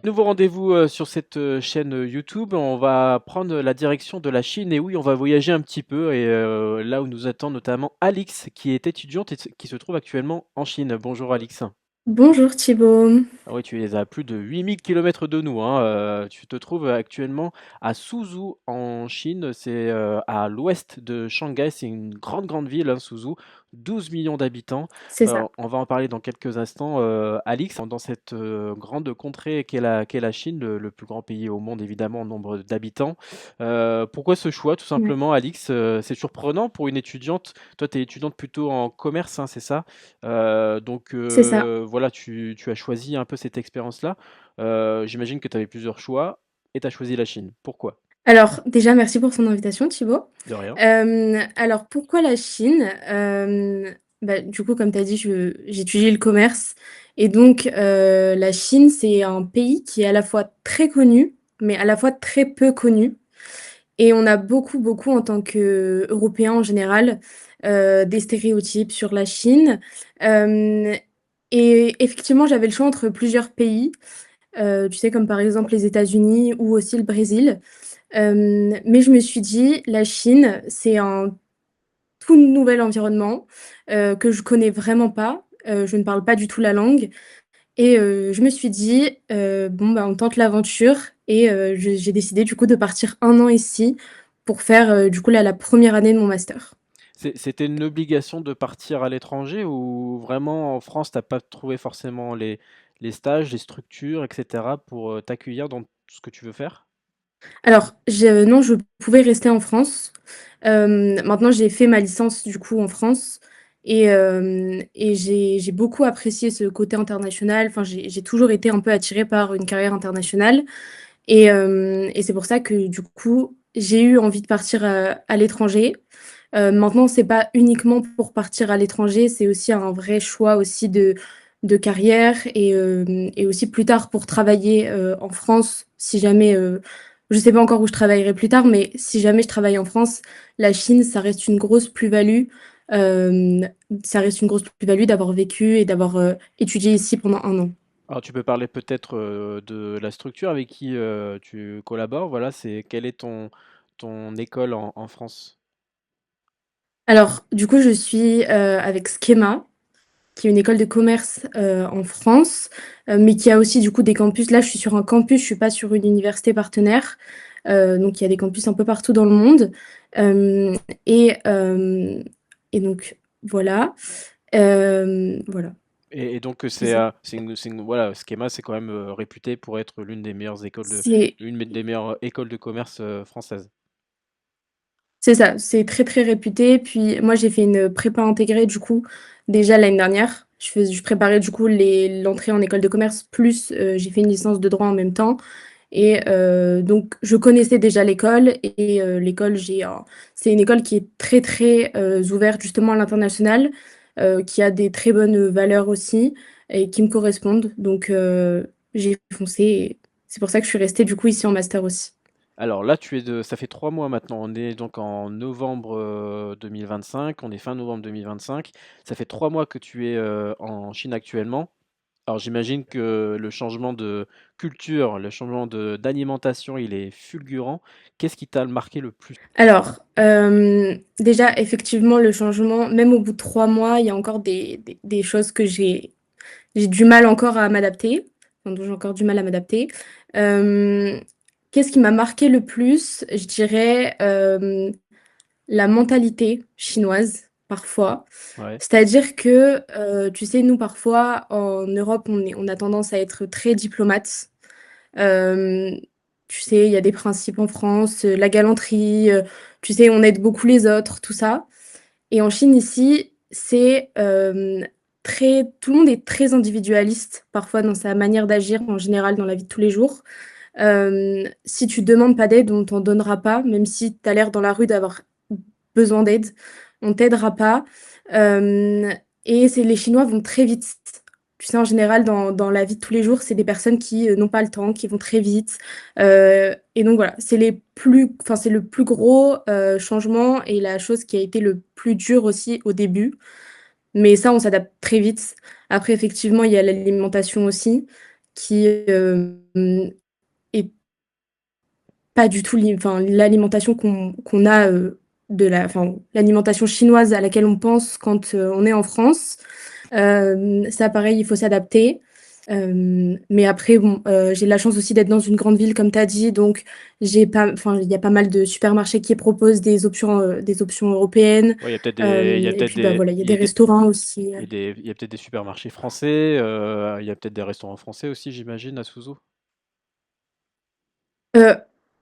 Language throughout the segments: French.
Nouveau rendez-vous sur cette chaîne YouTube. On va prendre la direction de la Chine et oui, on va voyager un petit peu et là où nous attend notamment Alix qui est étudiante et qui se trouve actuellement en Chine. Bonjour Alix. Bonjour Thibaut. Ah oui, tu es à plus de 8000 kilomètres de nous, hein. Tu te trouves actuellement à Suzhou en Chine. C'est à l'ouest de Shanghai. C'est une grande, grande ville, hein, Suzhou. 12 millions d'habitants. C'est ça. On va en parler dans quelques instants. Alix, dans cette grande contrée qu'est la Chine, le plus grand pays au monde, évidemment, en nombre d'habitants. Pourquoi ce choix, tout Ouais. simplement, Alix? C'est surprenant pour une étudiante. Toi, tu es étudiante plutôt en commerce, hein, c'est ça? C'est ça. Voilà, tu as choisi un peu cette expérience-là. J'imagine que tu avais plusieurs choix et tu as choisi la Chine. Pourquoi? Alors déjà, merci pour ton invitation Thibaut. De rien. Alors pourquoi la Chine? Du coup, comme tu as dit, j'étudie le commerce. Et donc, la Chine, c'est un pays qui est à la fois très connu, mais à la fois très peu connu. Et on a beaucoup, beaucoup, en tant qu'Européens en général, des stéréotypes sur la Chine. Euh, et effectivement, j'avais le choix entre plusieurs pays. Tu sais, comme par exemple les États-Unis ou aussi le Brésil. Mais je me suis dit, la Chine, c'est un tout nouvel environnement que je connais vraiment pas. Je ne parle pas du tout la langue. Et je me suis dit, bon, bah, on tente l'aventure. Et j'ai décidé du coup de partir 1 an ici pour faire du coup là, la première année de mon master. C'était une obligation de partir à l'étranger ou vraiment en France, t'as pas trouvé forcément les stages, les structures, etc. pour t'accueillir dans tout ce que tu veux faire? Alors, non, je pouvais rester en France. Maintenant, j'ai fait ma licence du coup en France et j'ai beaucoup apprécié ce côté international. Enfin, j'ai toujours été un peu attirée par une carrière internationale et c'est pour ça que du coup, j'ai eu envie de partir à l'étranger. Maintenant, c'est pas uniquement pour partir à l'étranger, c'est aussi un vrai choix aussi de carrière et aussi plus tard pour travailler en France, si jamais, je sais pas encore où je travaillerai plus tard, mais si jamais je travaille en France, la Chine, ça reste une grosse plus-value. euh, Ça reste une grosse plus-value d'avoir vécu et d'avoir étudié ici pendant 1 an. Alors tu peux parler peut-être de la structure avec qui tu collabores. Voilà, c'est quelle est ton école en France? Alors, du coup, je suis avec Schema, qui est une école de commerce en France, mais qui a aussi du coup des campus. Là, je suis sur un campus, je suis pas sur une université partenaire. Donc, il y a des campus un peu partout dans le monde. Euh, et, euh, et donc, voilà. Voilà. Et donc Je sais- voilà, Schema, c'est quand même réputé pour être C'est l'une des meilleures écoles de commerce françaises. c'est ça, c'est très très réputé. Puis moi, j'ai fait une prépa intégrée du coup déjà l'année dernière. Je préparais du coup l'entrée en école de commerce, plus j'ai fait une licence de droit en même temps. Et donc, je connaissais déjà l'école et l'école, c'est une école qui est très, très ouverte justement à l'international, qui a des très bonnes valeurs aussi et qui me correspondent. Donc, j'ai foncé et c'est pour ça que je suis restée du coup ici en master aussi. Alors là, ça fait 3 mois maintenant. On est donc en novembre 2025. On est fin novembre 2025. Ça fait 3 mois que tu es en Chine actuellement. Alors j'imagine que le changement de culture, le changement d'alimentation, il est fulgurant. Qu'est-ce qui t'a marqué le plus? Alors, déjà, effectivement, le changement, même au bout de 3 mois, il y a encore des choses que j'ai du mal encore à m'adapter, enfin, dont j'ai encore du mal à m'adapter. Euh, Qu'est-ce qui m'a marqué le plus? Je dirais la mentalité chinoise, parfois. Ouais. C'est-à-dire que, tu sais, nous, parfois, en Europe, on a tendance à être très diplomate. Euh, Tu sais, il y a des principes en France, la galanterie, tu sais, on aide beaucoup les autres, tout ça. Et en Chine, ici, c'est tout le monde est très individualiste, parfois dans sa manière d'agir en général dans la vie de tous les jours. Si tu demandes pas d'aide, on t'en donnera pas, même si tu as l'air dans la rue d'avoir besoin d'aide, on t'aidera pas. Euh, et les Chinois vont très vite. Tu sais, en général, dans la vie de tous les jours, c'est des personnes qui n'ont pas le temps, qui vont très vite. Et donc voilà, enfin, c'est le plus gros changement et la chose qui a été le plus dur aussi au début. Mais ça, on s'adapte très vite. Après, effectivement, il y a l'alimentation aussi, qui est pas du tout enfin, l'alimentation qu'on a enfin, l'alimentation chinoise à laquelle on pense quand on est en France. Ça, pareil, il faut s'adapter. Mais après, bon, j'ai la chance aussi d'être dans une grande ville, comme tu as dit, donc enfin, il y a pas mal de supermarchés qui proposent des options européennes. Ouais, il y a peut-être des, il y a Et peut-être puis, bah des, voilà, il y a il y des a des, restaurants aussi. il y a peut-être des supermarchés français, il y a peut-être des restaurants français aussi, j'imagine, à Suzhou. Euh,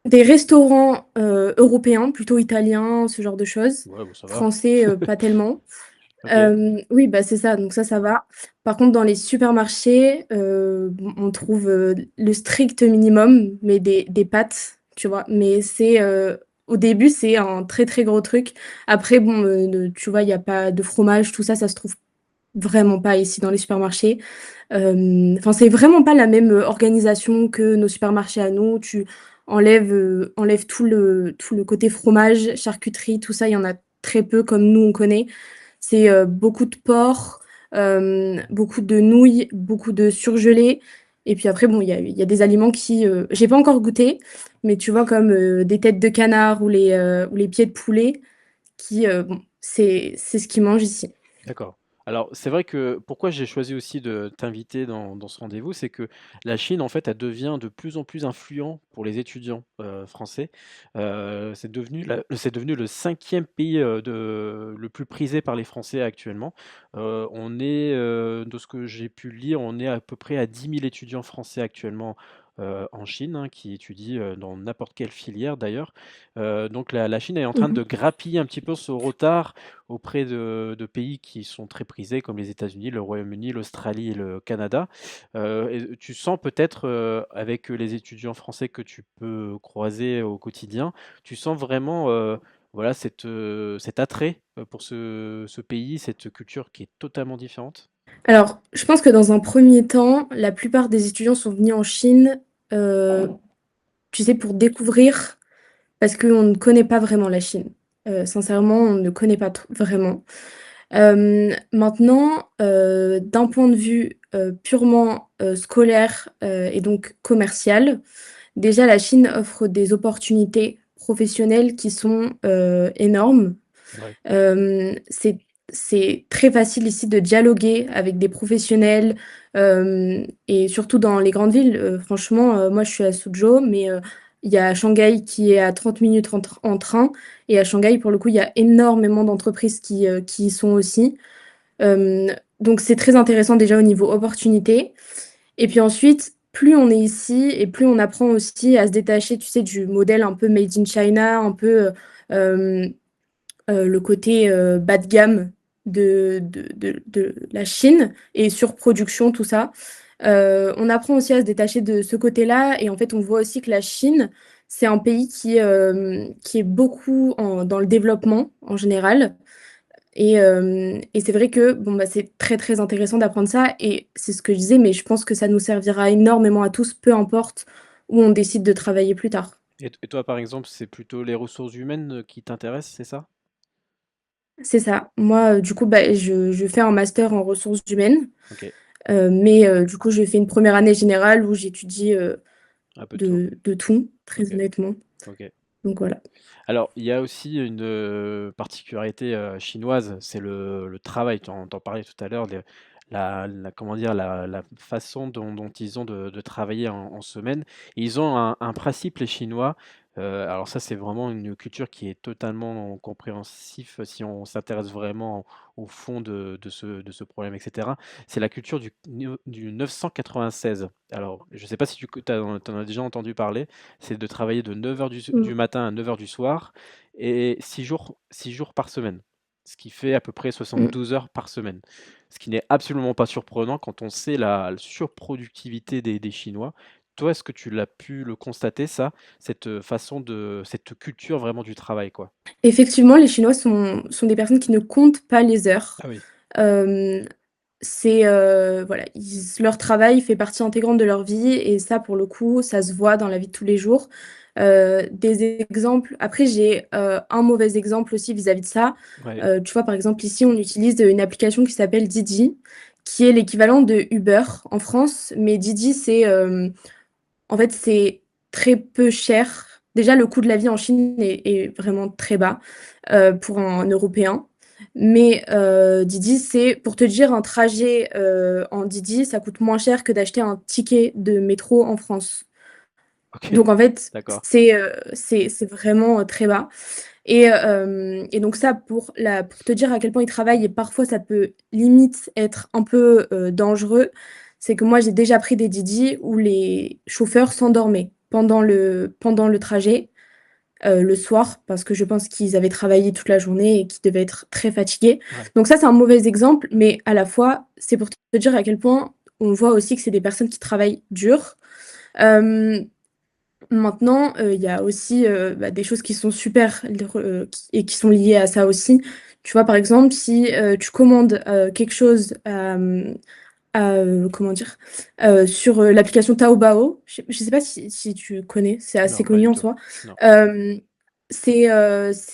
des restaurants européens, plutôt italiens, ce genre de choses. Ouais, bon, ça va. Français, pas tellement. Ok. Oui, bah, c'est ça, donc ça va. Par contre, dans les supermarchés, bon, on trouve le strict minimum, mais des pâtes, tu vois. Mais au début, c'est un très très gros truc. Après, bon, tu vois, il n'y a pas de fromage, tout ça, ça se trouve vraiment pas ici dans les supermarchés. Enfin, c'est vraiment pas la même organisation que nos supermarchés à nous. Tu enlèves tout le côté fromage, charcuterie, tout ça, il y en a très peu comme nous on connaît. C'est beaucoup de porc, beaucoup de nouilles, beaucoup de surgelés. Et puis après, bon, il y a des aliments qui, j'ai pas encore goûté, mais tu vois, comme des têtes de canard ou les pieds de poulet, qui, bon, c'est ce qu'ils mangent ici. D'accord. Alors, c'est vrai que pourquoi j'ai choisi aussi de t'inviter dans ce rendez-vous, c'est que la Chine, en fait, elle devient de plus en plus influent pour les étudiants français. C'est devenu le cinquième pays le plus prisé par les Français actuellement. De ce que j'ai pu lire, on est à peu près à 10 000 étudiants français actuellement en Chine, hein, qui étudient dans n'importe quelle filière d'ailleurs. Donc la Chine est en train de Mhm. grappiller un petit peu ce retard auprès de pays qui sont très prisés comme les États-Unis, le Royaume-Uni, l'Australie et le Canada. Et tu sens peut-être avec les étudiants français que tu peux croiser au quotidien, tu sens vraiment voilà, cet attrait pour ce pays, cette culture qui est totalement différente. Alors, je pense que dans un premier temps, la plupart des étudiants sont venus en Chine, euh, tu sais, pour découvrir, parce qu'on ne connaît pas vraiment la Chine. Sincèrement, on ne connaît pas vraiment. Maintenant, d'un point de vue purement scolaire et donc commercial, déjà la Chine offre des opportunités professionnelles qui sont énormes. Ouais. Euh, c'est, c'est très facile ici de dialoguer avec des professionnels et surtout dans les grandes villes. Franchement, moi je suis à Suzhou, mais il y a Shanghai qui est à 30 minutes en train. Et à Shanghai, pour le coup, il y a énormément d'entreprises qui y sont aussi. Euh, donc c'est très intéressant déjà au niveau opportunité. Et puis ensuite, plus on est ici et plus on apprend aussi à se détacher, tu sais, du modèle un peu made in China, un peu euh, le côté bas de gamme de la Chine et surproduction, tout ça. On apprend aussi à se détacher de ce côté-là et en fait, on voit aussi que la Chine, c'est un pays qui est beaucoup dans le développement en général. Et c'est vrai que bon, bah, c'est très très intéressant d'apprendre ça et c'est ce que je disais, mais je pense que ça nous servira énormément à tous, peu importe où on décide de travailler plus tard. Et toi, par exemple, c'est plutôt les ressources humaines qui t'intéressent, c'est ça? C'est ça. Moi, du coup, bah, je fais un master en ressources humaines, Ok, mais du coup, j'ai fait une première année générale où j'étudie un peu de tout. de tout, très Ok, honnêtement. ok. Donc voilà. Alors, il y a aussi une particularité chinoise, c'est le travail. T'en parlais tout à l'heure, comment dire, la façon dont ils ont de travailler en semaine. Ils ont un principe, les Chinois. Alors ça, c'est vraiment une culture qui est totalement compréhensif si on s'intéresse vraiment au fond de ce problème, etc. C'est la culture du 996. Alors, je ne sais pas si tu en as déjà entendu parler. C'est de travailler de 9 heures du Mm. matin à 9 heures du soir et 6 jours par semaine, ce qui fait à peu près Mm. 72 heures par semaine. Ce qui n'est absolument pas surprenant quand on sait la surproductivité des Chinois. Toi, est-ce que tu l'as pu le constater, ça, cette culture vraiment du travail, quoi? Effectivement, les Chinois sont des personnes qui ne comptent pas les heures. Ah oui. Euh, voilà, leur travail fait partie intégrante de leur vie et ça, pour le coup, ça se voit dans la vie de tous les jours. Des exemples. Après, j'ai un mauvais exemple aussi vis-à-vis de ça. Ouais. Tu vois, par exemple, ici, on utilise une application qui s'appelle Didi, qui est l'équivalent de Uber en France, mais Didi, en fait, c'est très peu cher. Déjà, le coût de la vie en Chine est vraiment très bas pour un Européen. Mais Didi, c'est, pour te dire, un trajet en Didi, ça coûte moins cher que d'acheter un ticket de métro en France. Ok, Donc en fait, d'accord. c'est vraiment très bas. Et donc ça, pour te dire à quel point il travaille, et parfois ça peut limite être un peu dangereux, c'est que moi j'ai déjà pris des Didi où les chauffeurs s'endormaient pendant le trajet, le soir, parce que je pense qu'ils avaient travaillé toute la journée et qu'ils devaient être très fatigués. Ouais. Donc ça, c'est un mauvais exemple, mais à la fois, c'est pour te dire à quel point on voit aussi que c'est des personnes qui travaillent dur. Euh, Maintenant, il y a aussi, bah, des choses qui sont super et qui sont liées à ça aussi. Tu vois, par exemple, si, tu commandes, quelque chose, comment dire? Sur, l'application Taobao, je sais pas si tu connais, c'est assez Non, pas connu du en tout. soi. Non. Hem,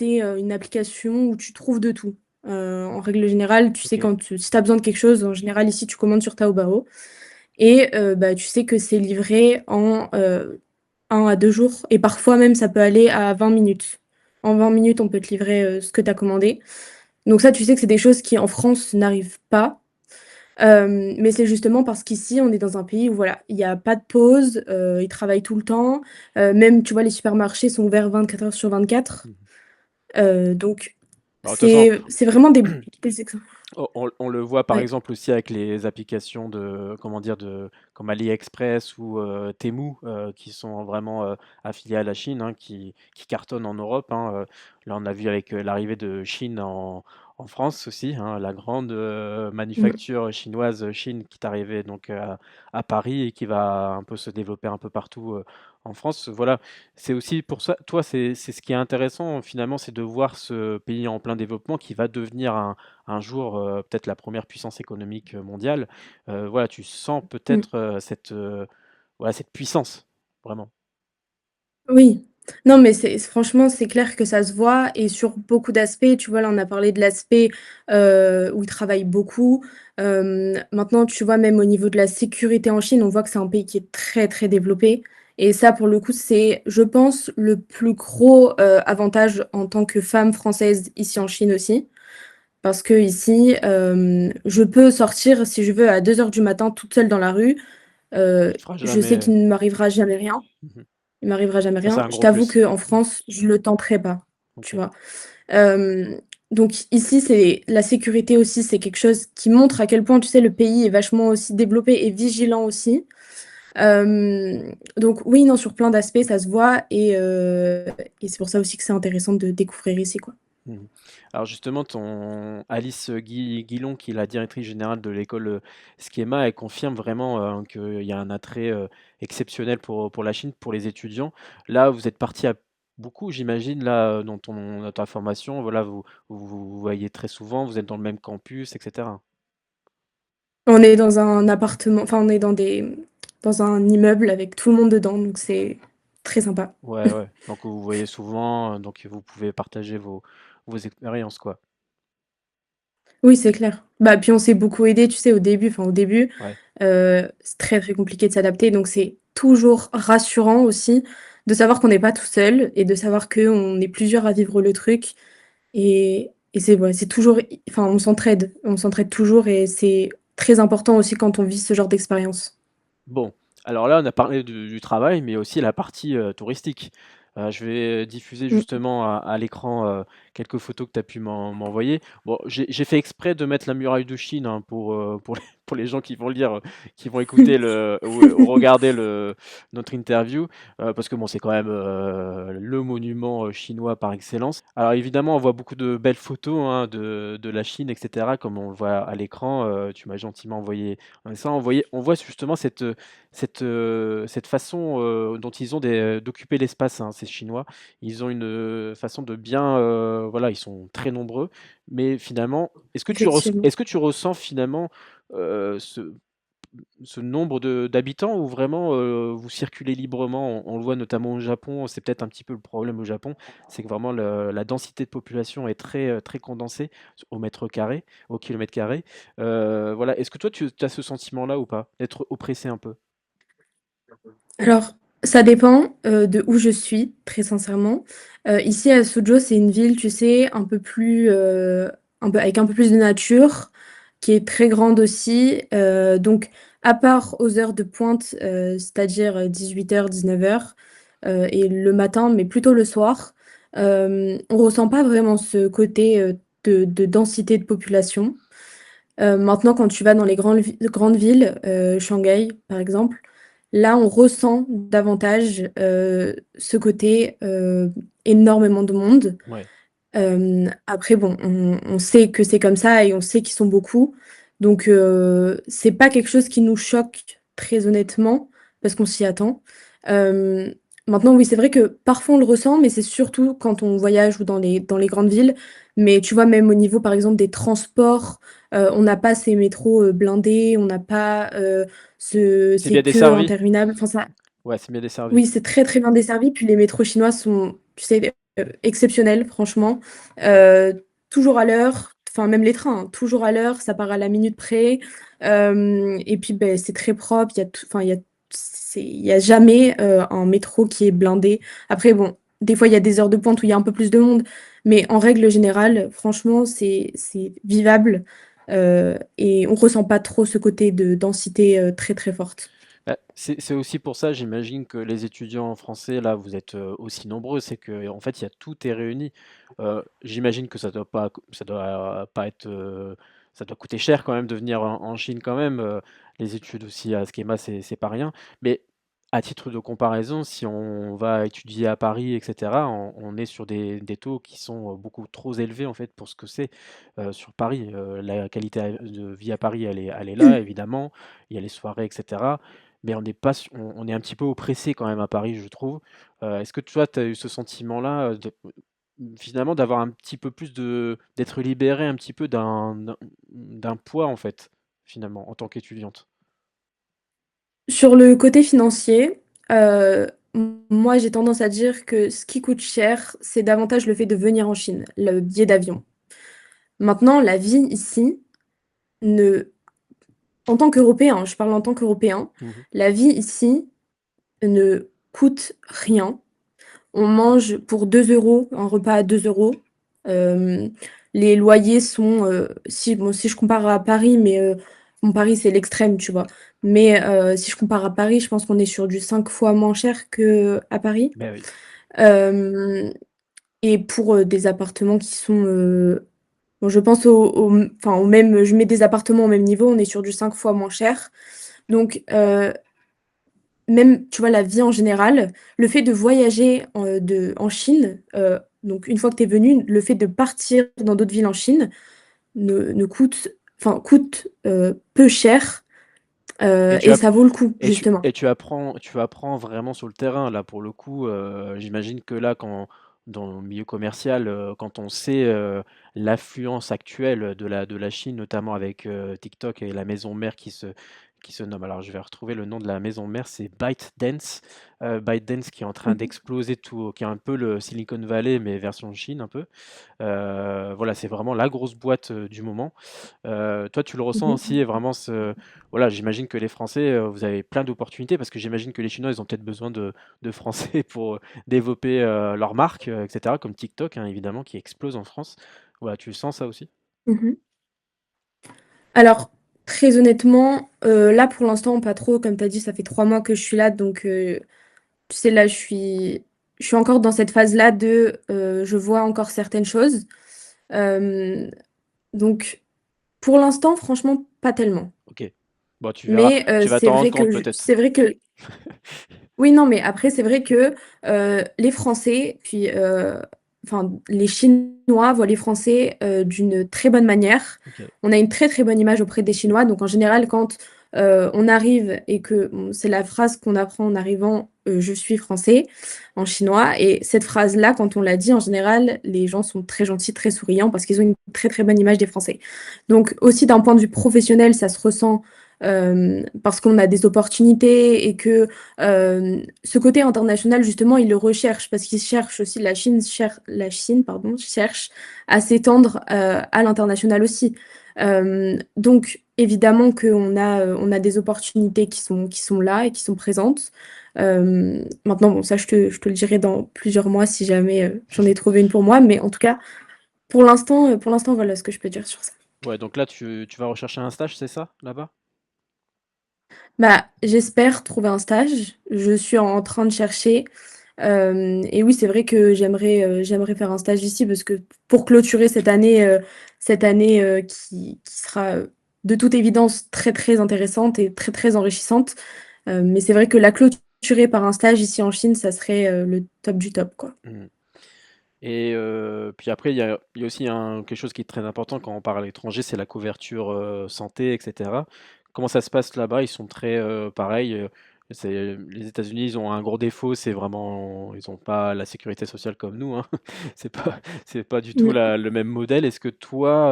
une application où tu trouves de tout. En règle générale, tu sais Ok. quand si tu as besoin de quelque chose, en général ici, tu commandes sur Taobao et bah, tu sais que c'est livré en, 1 à 2 jours et parfois même ça peut aller à 20 minutes. En 20 minutes, on peut te livrer, ce que tu as commandé. Donc ça, tu sais que c'est des choses qui en France n'arrivent pas. Mais c'est justement parce qu'ici, on est dans un pays où voilà, il y a pas de pause, ils travaillent tout le temps. Même, tu vois, les supermarchés sont ouverts 24 heures sur 24. Mhm. Donc Alors, de toute façon, c'est vraiment des exemples. on le voit par Ouais. exemple aussi avec les applications de, comment dire, comme AliExpress ou Temu, qui sont vraiment affiliées à la Chine, hein, qui cartonnent en Europe, hein. Là, on a vu avec l'arrivée de Chine en France aussi, hein, la grande Mmh. manufacture chinoise Chine qui est arrivée donc à Paris et qui va un peu se développer un peu partout en France. Voilà, c'est aussi pour ça, toi, c'est ce qui est intéressant finalement, c'est de voir ce pays en plein développement qui va devenir un jour peut-être la première puissance économique mondiale. Voilà, tu sens Mmh. peut-être voilà, cette puissance, vraiment. Oui. Non, mais c'est franchement, c'est clair que ça se voit et sur beaucoup d'aspects. Tu vois, là, on a parlé de l'aspect, où ils travaillent beaucoup. Maintenant, tu vois, même au niveau de la sécurité en Chine, on voit que c'est un pays qui est très, très développé et ça, pour le coup, c'est, je pense, le plus gros, avantage en tant que femme française ici en Chine aussi. Parce qu'ici, je peux sortir, si je veux, à 2 heures du matin toute seule dans la rue. Il te fera Je sais jamais. qu'il ne m'arrivera jamais rien. Mhm. Il m'arrivera jamais Ça, c'est rien. un Je gros t'avoue plus. qu'en France, je le tenterai pas, Ok. tu vois? Hem, donc ici, c'est la sécurité aussi, c'est quelque chose qui montre à quel point, tu sais, le pays est vachement aussi développé et vigilant aussi. Donc oui, non, sur plein d'aspects, ça se voit et c'est pour ça aussi que c'est intéressant de découvrir ici, quoi. Mhm. Alors justement, ton Alice Guillon, qui est la directrice générale de l'école Schema, elle confirme vraiment qu'il y a un attrait exceptionnel pour la Chine, pour les étudiants. Là, vous êtes parti à beaucoup, j'imagine, là, dans ta formation. Voilà, vous voyez très souvent, vous êtes dans le même campus, etc. On est dans un appartement, enfin, on est dans un immeuble avec tout le monde dedans, donc c'est très sympa. Ouais, ouais. Donc vous voyez souvent, donc vous pouvez partager vos expériences, quoi. Oui, c'est clair. Bah, puis on s'est beaucoup aidé, tu sais, au début, Ouais. c'est très, très compliqué de s'adapter, donc c'est toujours rassurant aussi de savoir qu'on n'est pas tout seul et de savoir qu'on est plusieurs à vivre le truc et c'est ouais, c'est toujours enfin, on s'entraide toujours et c'est très important aussi quand on vit ce genre d'expérience. Bon, alors là, on a parlé du travail, mais aussi la partie touristique. Je vais diffuser Mmh. justement à l'écran quelques photos que tu as pu m'envoyer. Bon, j'ai fait exprès de mettre la muraille de Chine, hein, pour les gens qui vont lire, qui vont écouter ou regarder notre interview, parce que bon, c'est quand même le monument chinois par excellence. Alors évidemment, on voit beaucoup de belles photos, hein, de la Chine, etc., comme on le voit à l'écran. Tu m'as gentiment envoyé ça. On voit justement cette façon dont ils ont d'occuper l'espace, hein, ces Chinois. Ils ont une façon de bien, voilà, ils sont très nombreux, mais finalement, Effectivement. est-ce que tu ressens finalement ce ce nombre d'habitants ou vraiment vous circulez librement? On le voit notamment au Japon, c'est peut-être un petit peu le problème au Japon, c'est que vraiment la densité de population est très condensée au mètre carré, au kilomètre carré. Voilà, est-ce que toi tu as ce sentiment-là ou pas? D'être oppressé un peu? Alors, ça dépend, de où je suis, très sincèrement. Ici à Suzhou, c'est une ville, tu sais, un peu plus, un peu avec un peu plus de nature, qui est très grande aussi. Donc à part aux heures de pointe, c'est-à-dire 18h-19h, et le matin, mais plutôt le soir, on ressent pas vraiment ce côté, de densité de population. Maintenant, quand tu vas dans les grandes villes, Shanghai par exemple, là on ressent davantage ce côté énormément de monde. Ouais. Après, bon, on sait que c'est comme ça et on sait qu'ils sont beaucoup. Donc, c'est pas quelque chose qui nous choque, très honnêtement, parce qu'on s'y attend. Euh, Maintenant, oui, c'est vrai que parfois on le ressent, mais c'est surtout quand on voyage ou dans les grandes villes. Mais tu vois, même au niveau, par exemple, des transports, on n'a pas ces métros blindés, on n'a pas C'est bien ces queues desservi? interminables. Enfin, ça, Ouais, c'est bien desservi. oui, c'est très, très bien desservi. Puis les métros chinois sont, tu sais, exceptionnels, franchement. Ouais. Euh, Toujours à l'heure, enfin même les trains, hein, toujours à l'heure, ça part à la minute près. Et puis ben, c'est très propre. Enfin, il y a jamais un métro qui est blindé. Après, bon, des fois il y a des heures de pointe où il y a un peu plus de monde, mais en règle générale, franchement, c'est vivable. Et on ressent pas trop ce côté de densité très, très forte. Bah, c'est aussi pour ça, j'imagine que les étudiants français, là, vous êtes aussi nombreux, c'est que en fait, il y a tout est réuni. J'imagine que ça doit pas être, ça doit coûter cher quand même de venir en Chine quand même. Les études aussi à Skema, c'est pas rien. Mais à titre de comparaison, si on va étudier à Paris, etc., on est sur des taux qui sont beaucoup trop élevés en fait pour ce que c'est sur Paris. La qualité de vie à Paris, elle est là, évidemment. Il y a les soirées, etc. Mais on n'est pas su on est un petit peu oppressé quand même à Paris, je trouve. Est-ce que toi, tu as eu ce sentiment-là, finalement d'avoir un petit peu plus d'être libéré un petit peu d'un poids en fait, finalement, en tant qu'étudiante? Sur le côté financier, moi j'ai tendance à dire que ce qui coûte cher, c'est davantage le fait de venir en Chine, le billet d'avion. Maintenant, la vie ici, ne... en tant qu'Européen, je parle en tant qu'Européen, Mmh. la vie ici ne coûte rien. On mange pour 2 euros, un repas à 2 euros. Euh, les loyers sont, si, bon, si je compare à Paris, mais bon, Paris c'est l'extrême, tu vois. Mais si je compare à Paris, je pense qu'on est sur du 5 fois moins cher qu'à Paris. Beh, oui. Euh, et pour des appartements qui sont, bon, je pense enfin, au même, je mets des appartements au même niveau, on est sur du 5 fois moins cher. Donc, même, tu vois, la vie en général, le fait de voyager en Chine, donc une fois que tu es venu, le fait de partir dans d'autres villes en Chine ne coûte, enfin, coûte peu cher Et tu et app ça vaut le coup, justement. et tu apprends vraiment sur le terrain. Là, pour le coup, j'imagine que là, quand dans le milieu commercial, quand on sait, l'affluence actuelle de la Chine, notamment avec, TikTok et la maison mère qui se nomme, alors je vais retrouver le nom de la maison mère, c'est ByteDance. ByteDance qui est en train Mhm. d'exploser tout, qui est un peu le Silicon Valley, mais version Chine un peu. Voilà, c'est vraiment la grosse boîte, du moment. Toi, tu le ressens Mhm. aussi, vraiment voilà, j'imagine que les Français, vous avez plein d'opportunités parce que j'imagine que les Chinois, ils ont peut-être besoin de Français pour développer leur marque, etc., comme TikTok, hein, évidemment, qui explose en France. Voilà, tu le sens ça aussi? Mhm. Alors, très honnêtement, là pour l'instant, pas trop. Comme tu as dit, ça fait 3 mois que je suis là, donc tu sais, là, je suis encore dans cette phase-là de je vois encore certaines choses. Euh, donc, pour l'instant, franchement, pas tellement. Ok. Bon, Mais tu vas t'en rendre compte peut-être. c'est vrai que oui, non, mais après, c'est vrai que les Français, puis enfin, les Chinois voient les Français d'une très bonne manière. Ok. On a une très très bonne image auprès des Chinois. Donc en général, quand on arrive et que bon, c'est la phrase qu'on apprend en arrivant, je suis français en chinois. Et cette phrase-là, quand on la dit, en général, les gens sont très gentils, très souriants parce qu'ils ont une très très bonne image des Français. Donc aussi d'un point de vue professionnel, ça se ressent parce qu'on a des opportunités et que ce côté international, justement, ils le recherchent parce qu'ils cherchent aussi, la Chine, pardon, cherche à s'étendre à l'international aussi. Donc, évidemment on a des opportunités qui sont là et qui sont présentes. Maintenant, bon, ça, je te le dirai dans plusieurs mois si jamais j'en ai trouvé une pour moi, mais en tout cas, pour l'instant, voilà ce que je peux dire sur ça. Ouais, donc là, tu vas rechercher un stage, c'est ça, là-bas? Bah, j'espère trouver un stage. Je suis en train de chercher. Et oui, c'est vrai que j'aimerais faire un stage ici parce que pour clôturer cette année qui sera de toute évidence très très intéressante et très très enrichissante. Mais c'est vrai que la clôturer par un stage ici en Chine, ça serait le top du top, quoi. Mhm. Et puis après, il y a aussi quelque chose qui est très important quand on parle à l'étranger, c'est la couverture santé, etc. Comment ça se passe là-bas? Ils sont très pareils. Les États-Unis, ils ont un gros défaut, c'est vraiment, ils n'ont pas la sécurité sociale comme nous, hein. C'est pas du tout Mm. le même modèle. Est-ce que toi,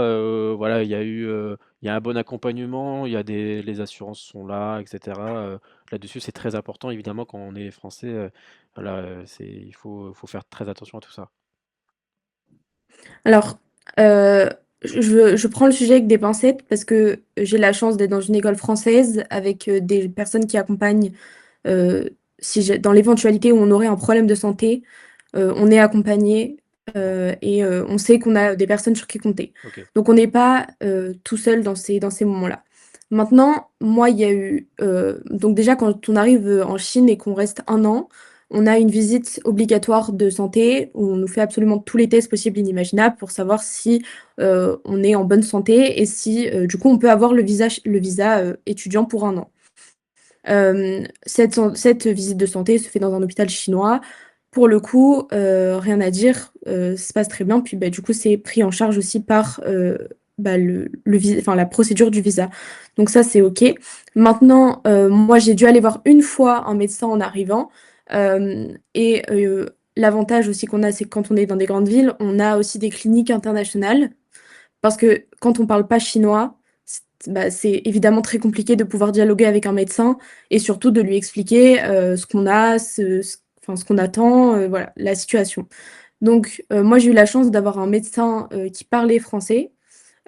voilà, il y a un bon accompagnement, les assurances sont là, etc. Là-dessus, c'est très important, évidemment, quand on est français. Voilà, faut faire très attention à tout ça. Alors, je prends le sujet avec des pincettes parce que j'ai la chance d'être dans une école française avec des personnes qui accompagnent dans l'éventualité où on aurait un problème de santé, on est accompagné et on sait qu'on a des personnes sur qui compter. Ok. Donc on n'est pas tout seul dans ces moments-là. Maintenant, moi, il y a eu... donc déjà, quand on arrive en Chine et qu'on reste un an, on a une visite obligatoire de santé où on nous fait absolument tous les tests possibles et inimaginables pour savoir si on est en bonne santé et si, du coup, on peut avoir le visa étudiant pour un an. Cette visite de santé se fait dans un hôpital chinois. Pour le coup, rien à dire, ça se passe très bien. Puis bah, du coup, c'est pris en charge aussi par bah, enfin, la procédure du visa. Donc ça, c'est OK. Maintenant, moi, j'ai dû aller voir une fois un médecin en arrivant. Et l'avantage aussi qu'on a, c'est que quand on est dans des grandes villes, on a aussi des cliniques internationales. Parce que quand on parle pas chinois, bah, c'est évidemment très compliqué de pouvoir dialoguer avec un médecin et surtout de lui expliquer ce qu'on a, enfin, ce qu'on attend, voilà, la situation. Donc, moi, j'ai eu la chance d'avoir un médecin qui parlait français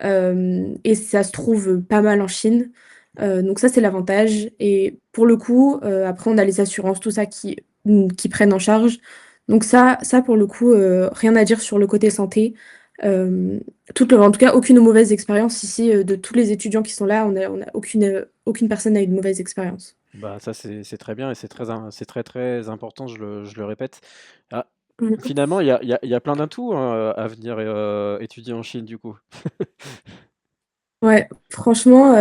et ça se trouve pas mal en Chine. Donc, ça, c'est l'avantage. Et pour le coup, après, on a les assurances, tout ça qui prennent en charge. Donc, ça pour le coup, rien à dire sur le côté santé. Euh, en tout cas, aucune mauvaise expérience ici de tous les étudiants qui sont là. On a aucune personne n'a eu de mauvaise expérience. Bah, ça, c'est très bien et c'est très, très important, je le répète. Ah, Mm. finalement, il y a plein d'atouts hein, à venir étudier en Chine, du coup. Ouais, franchement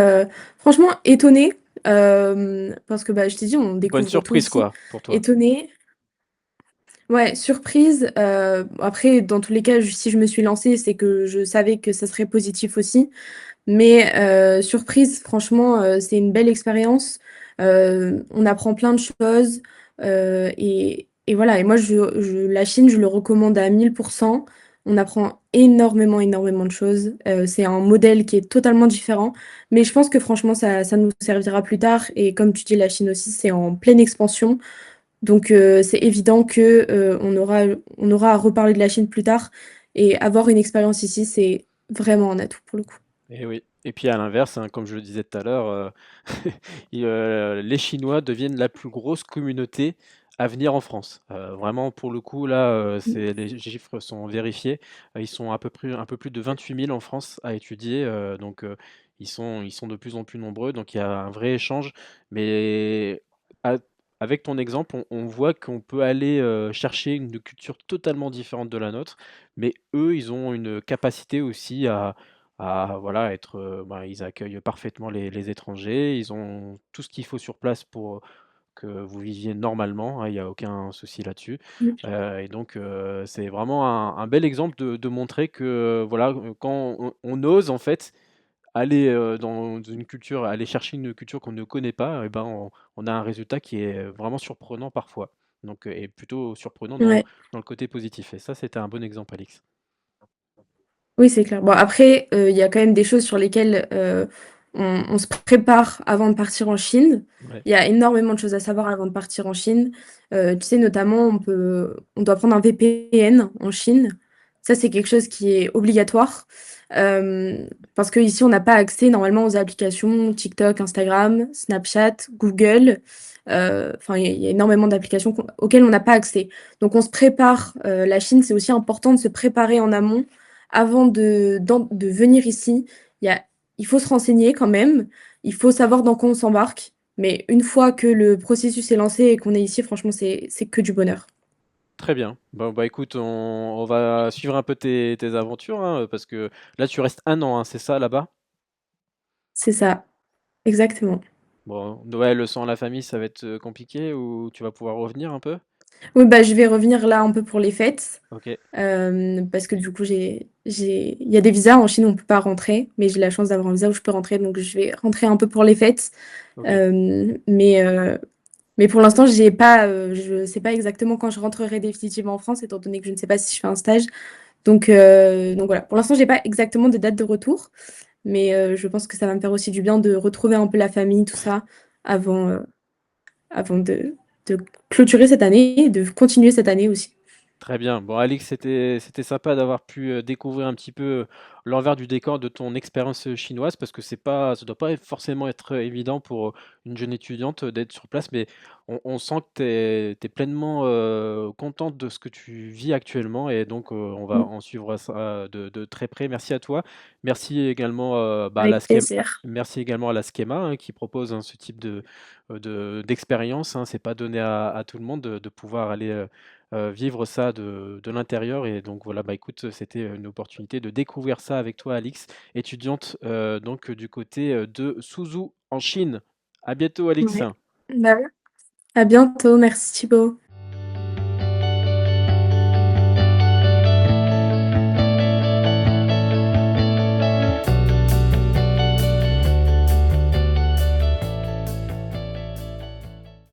étonnée parce que bah, je t'ai dit, on Bonne découvre tout surprise, ici. quoi, pour toi. Étonnée. Ouais, surprise. Après, dans tous les cas, si je me suis lancée, c'est que je savais que ça serait positif aussi. Mais surprise, franchement, c'est une belle expérience. On apprend plein de choses. Et voilà. Et moi, la Chine, je le recommande à 1000%. On apprend énormément, énormément de choses. C'est un modèle qui est totalement différent. Mais je pense que franchement, ça nous servira plus tard. Et comme tu dis, la Chine aussi, c'est en pleine expansion. Donc c'est évident que on aura à reparler de la Chine plus tard et avoir une expérience ici, c'est vraiment un atout pour le coup. Et oui. Et puis à l'inverse, hein, comme je le disais tout à l'heure, les Chinois deviennent la plus grosse communauté à venir en France. Vraiment, pour le coup, là, les chiffres sont vérifiés. Ils sont un peu plus de 28 000 en France à étudier. Donc, ils sont de plus en plus nombreux. Donc, il y a un vrai échange. Mais à- avec ton exemple, on voit qu'on peut aller chercher une culture totalement différente de la nôtre. Mais eux, ils ont une capacité aussi voilà, ils accueillent parfaitement les étrangers, ils ont tout ce qu'il faut sur place pour que vous viviez normalement, hein, il n'y a aucun souci là-dessus. Mm. Et donc, c'est vraiment un bel exemple de montrer que, voilà, quand on ose en fait aller dans une culture, aller chercher une culture qu'on ne connaît pas, et ben, on a un résultat qui est vraiment surprenant parfois. Donc, et plutôt surprenant Ouais, dans le côté positif. Et ça, c'était un bon exemple, Alix. oui, c'est clair. Bon, après, il y a quand même des choses sur lesquelles On se prépare avant de partir en Chine. Ouais. Il y a énormément de choses à savoir avant de partir en Chine. Tu sais, notamment, on doit prendre un VPN en Chine. Ça, c'est quelque chose qui est obligatoire. Parce qu'ici, on n'a pas accès normalement aux applications TikTok, Instagram, Snapchat, Google. Enfin, il y a énormément d'applications auxquelles on n'a pas accès. Donc, on se prépare. La Chine, c'est aussi important de se préparer en amont avant de venir ici. Il y a il faut se renseigner quand même, il faut savoir dans quoi on s'embarque, mais une fois que le processus est lancé et qu'on est ici, franchement, c'est que du bonheur. Très bien. Bon, bah écoute, on va suivre un peu tes aventures, hein, parce que là, tu restes un an, hein, c'est ça là-bas? C'est ça, exactement. Bon, Noël sans la famille, ça va être compliqué ou tu vas pouvoir revenir un peu? Oui, bah, je vais revenir là un peu pour les fêtes, Ok, parce que du coup, il y a des visas en Chine où on peut pas rentrer, mais j'ai la chance d'avoir un visa où je peux rentrer, donc je vais rentrer un peu pour les fêtes. ok. Euh, mais, euh, mais pour l'instant, j'ai pas, je sais pas exactement quand je rentrerai définitivement en France, étant donné que je ne sais pas si je fais un stage. Donc voilà, pour l'instant, j'ai pas exactement de date de retour, mais je pense que ça va me faire aussi du bien de retrouver un peu la famille, tout ça, avant, avant de clôturer cette année et de continuer cette année aussi. Très bien. Bon, Alix, c'était sympa d'avoir pu découvrir un petit peu l'envers du décor de ton expérience chinoise, parce que c'est pas, ça doit pas forcément être évident pour une jeune étudiante d'être sur place, mais on sent que tu es, pleinement contente de ce que tu vis actuellement, et donc on va Mm. en suivre ça de très près. Merci à toi. Merci également, bah, à la Avec Schema, plaisir. merci également à la Schema, hein, qui propose, hein, ce type d'expérience, hein. C'est pas donné à tout le monde de pouvoir aller vivre ça de l'intérieur, et donc voilà, bah, écoute, c'était une opportunité de découvrir ça avec toi, Alix, étudiante, donc du côté, de Suzhou en Chine. À bientôt, Alix. Ouais. Bah ouais. À bientôt, merci Thibaut.